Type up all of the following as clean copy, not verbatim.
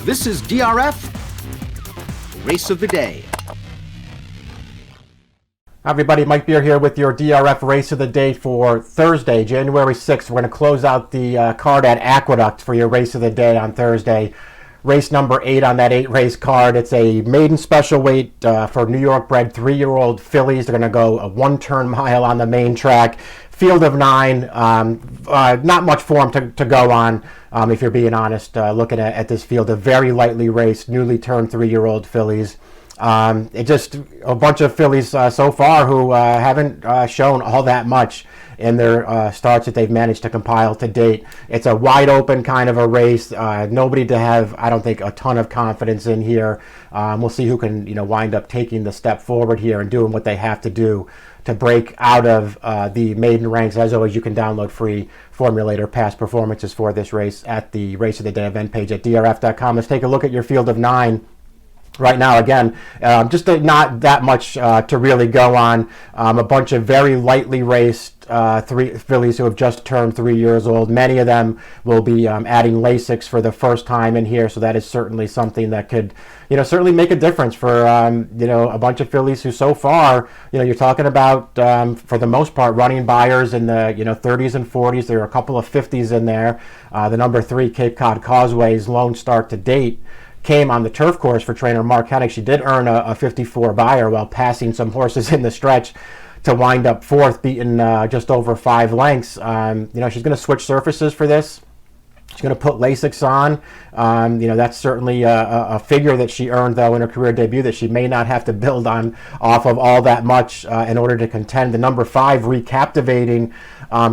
This is DRF Race of the Day. Hi everybody, Mike Beer here with your DRF Race of the Day for Thursday, January 6th. We're going to close out the card at Aqueduct for your Race of the Day on Thursday. Race number 8 on that 8-race card. It's a maiden special weight for New York bred 3-year-old fillies. They're going to go a 1-turn mile on the main track. Field of 9, not much form to go on, if you're being honest, looking at this field. A very lightly raced, newly turned 3-year-old fillies. It just a bunch of fillies so far who haven't shown all that much in their starts that they've managed to compile to date. It's a wide open kind of a race. Nobody to have, I don't think, a ton of confidence in here. We'll see who can, wind up taking the step forward here and doing what they have to do to break out of the maiden ranks. As always, you can download free Formulator past performances for this race at the Race of the Day event page at drf.com. Let's take a look at your field of 9. Right now, again, just not that much to really go on. A bunch of very lightly raced fillies who have just turned 3 years old. Many of them will be adding Lasix for the first time in here, so that is certainly something that could, certainly make a difference for, a bunch of fillies who so far, you're talking about, for the most part, running buyers in the, 30s and 40s. There are a couple of 50s in there. The number 3 Cape Cod Causeway's lone start to date came on the turf course for trainer Mark Hennig. She did earn a 54 buyer while passing some horses in the stretch to wind up 4th, beaten just over 5 lengths. She's going to switch surfaces for this. She's going to put Lasix on. That's certainly a figure that she earned, though, in her career debut that she may not have to build on off of all that much in order to contend. The number 5, Recaptivating,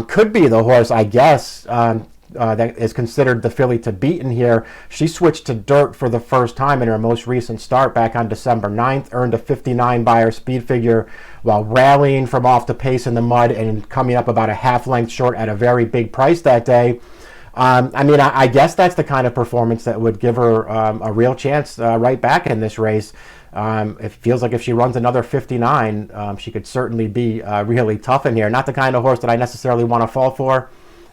could be the horse, I guess, that is considered the filly to beat in here. She switched to dirt for the first time in her most recent start back on December 9th, earned a 59 buyer speed figure while rallying from off the pace in the mud and coming up about a half length short at a very big price that day. I guess that's the kind of performance that would give her a real chance right back in this race. It feels like if she runs another 59, she could certainly be really tough in here. Not the kind of horse that I necessarily want to fall for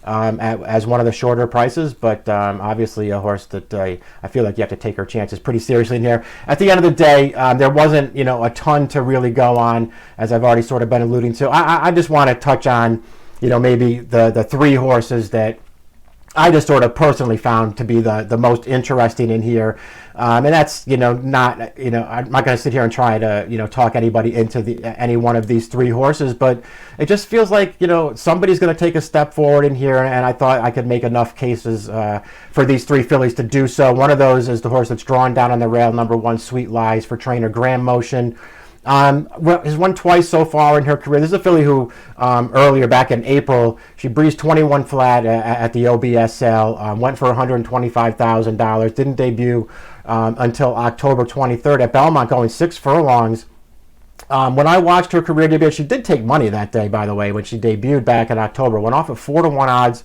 as one of the shorter prices, but obviously a horse that I feel like you have to take her chances pretty seriously in here. At the end of the day, there wasn't a ton to really go on, as I've already sort of been alluding to. I just want to touch on maybe the 3 horses that I just sort of personally found to be the most interesting in here. And that's, I'm not going to sit here and try to, talk anybody into any one of these 3 horses, but it just feels like, somebody's going to take a step forward in here, and I thought I could make enough cases for these 3 fillies to do so. One of those is the horse that's drawn down on the rail, number 1, Sweet Lies, for trainer Graham Motion. Has won twice so far in her career. This is a filly who earlier back in April, she breezed 21 flat at the OBS sale, went for $125,000, didn't debut until October 23rd at Belmont, going 6 furlongs. When I watched her career debut, she did take money that day, by the way, when she debuted back in October. Went off at 4-1 odds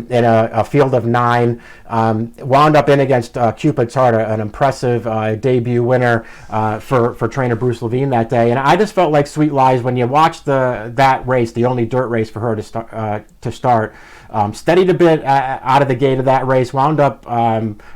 in a field of 9. Wound up in against Cupid's Heart, an impressive debut winner for trainer Bruce Levine that day. And I just felt like Sweet Lies, when you watched that race, the only dirt race for her to start, steadied a bit out of the gate of that race, wound up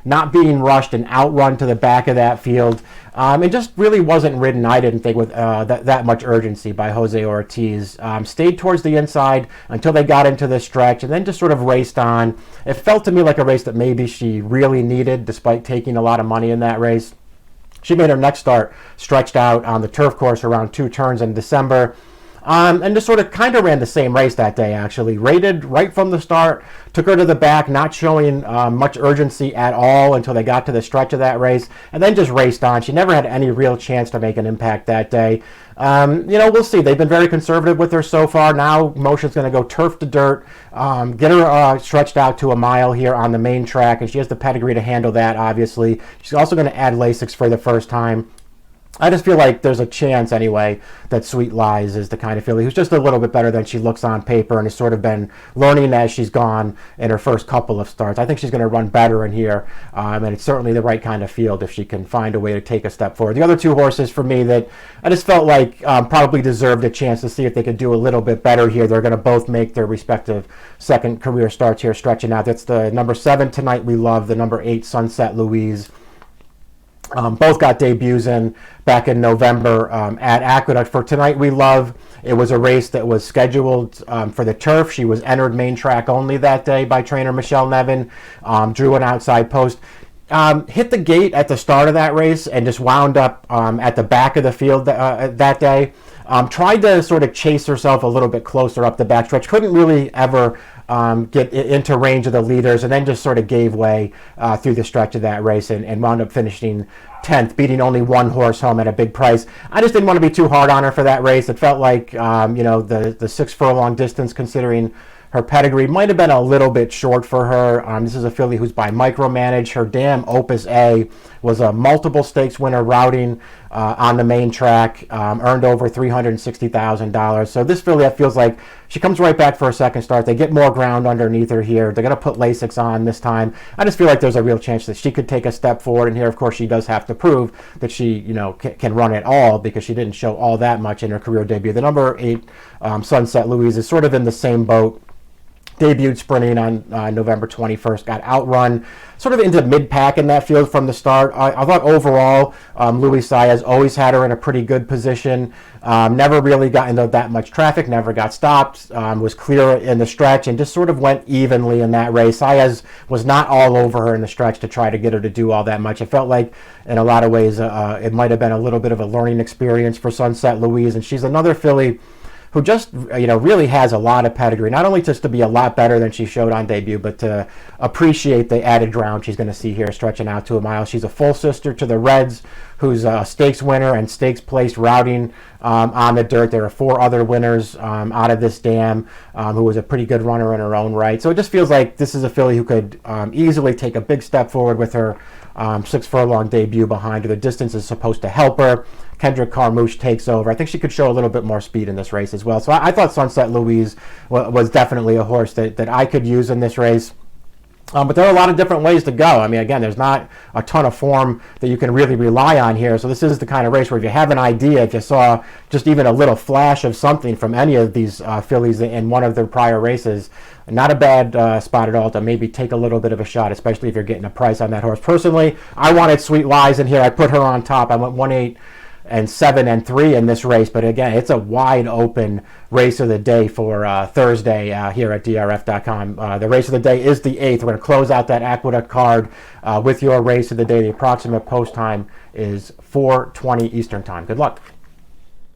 not being rushed and outrun to the back of that field. It just really wasn't ridden, I didn't think, with that much urgency by Jose Ortiz. Stayed towards the inside until they got into the stretch and then just sort of raced on. It felt to me like a race that maybe she really needed, despite taking a lot of money in that race. She made her next start stretched out on the turf course around 2 turns in December. And just sort of kind of ran the same race that day, actually. Rated right from the start, took her to the back, not showing much urgency at all until they got to the stretch of that race, and then just raced on. She never had any real chance to make an impact that day. We'll see. They've been very conservative with her so far. Now Motion's going to go turf to dirt, get her stretched out to a mile here on the main track, and she has the pedigree to handle that, obviously. She's also going to add Lasix for the first time. I just feel like there's a chance anyway that Sweet Lies is the kind of filly who's just a little bit better than she looks on paper and has sort of been learning as she's gone in her first couple of starts. I think she's going to run better in here, and it's certainly the right kind of field if she can find a way to take a step forward. The other two horses for me that I just felt like probably deserved a chance to see if they could do a little bit better here. They're going to both make their respective second career starts here stretching out. That's the number 7 Tonight We Love, the number 8 Sunset Louise. Both got debuts in back in November at Aqueduct. For Tonight We Love, it was a race that was scheduled for the turf. She was entered main track only that day by trainer Michelle Nevin, drew an outside post, hit the gate at the start of that race and just wound up at the back of the field that day. Tried to sort of chase herself a little bit closer up the backstretch. Couldn't really ever get into range of the leaders, and then just sort of gave way through the stretch of that race and wound up finishing 10th, beating only one horse home at a big price. I just didn't want to be too hard on her for that race. It felt like, the 6 furlong distance, considering her pedigree, might have been a little bit short for her. This is a filly who's by Micromanage. Her dam, Opus A, was a multiple stakes winner routing on the main track, earned over $360,000. So this filly, it feels like she comes right back for a second start. They get more ground underneath her here. They're going to put Lasix on this time. I just feel like there's a real chance that she could take a step forward. And here, of course, she does have to prove that she, can run at all, because she didn't show all that much in her career debut. The number 8 Sunset Louise is sort of in the same boat. Debuted sprinting on November 21st, got outrun sort of into mid-pack in that field from the start. I thought overall, Luis Saez always had her in a pretty good position. Never really got into that much traffic, never got stopped, was clear in the stretch, and just sort of went evenly in that race. Saez was not all over her in the stretch to try to get her to do all that much. It felt like, in a lot of ways, it might have been a little bit of a learning experience for Sunset Louise, and she's another filly who just, really has a lot of pedigree, not only just to be a lot better than she showed on debut, but to appreciate the added ground she's going to see here stretching out to a mile. She's a full sister to the Reds, who's a stakes winner and stakes placed routing on the dirt. There are 4 other winners out of this dam, who was a pretty good runner in her own right. So it just feels like this is a filly who could easily take a big step forward with her 6 furlong debut behind her. The distance is supposed to help her. Kendrick Carmouche takes over. I think she could show a little bit more speed in this race as well. So I thought Sunset Louise was definitely a horse that I could use in this race. But there are a lot of different ways to go. I mean, again, there's not a ton of form that you can really rely on here. So this is the kind of race where if you have an idea, if you saw just even a little flash of something from any of these fillies in one of their prior races, not a bad spot at all to maybe take a little bit of a shot, especially if you're getting a price on that horse. Personally, I wanted Sweet Lies in here. I put her on top. I went 1-8 and 7 and 3 in this race, but again, it's a wide open race of the day for Thursday here at DRF.com. The race of the day is the 8th. We're going to close out that Aqueduct card with your race of the day. The approximate post time is 4:20 Eastern time. Good luck.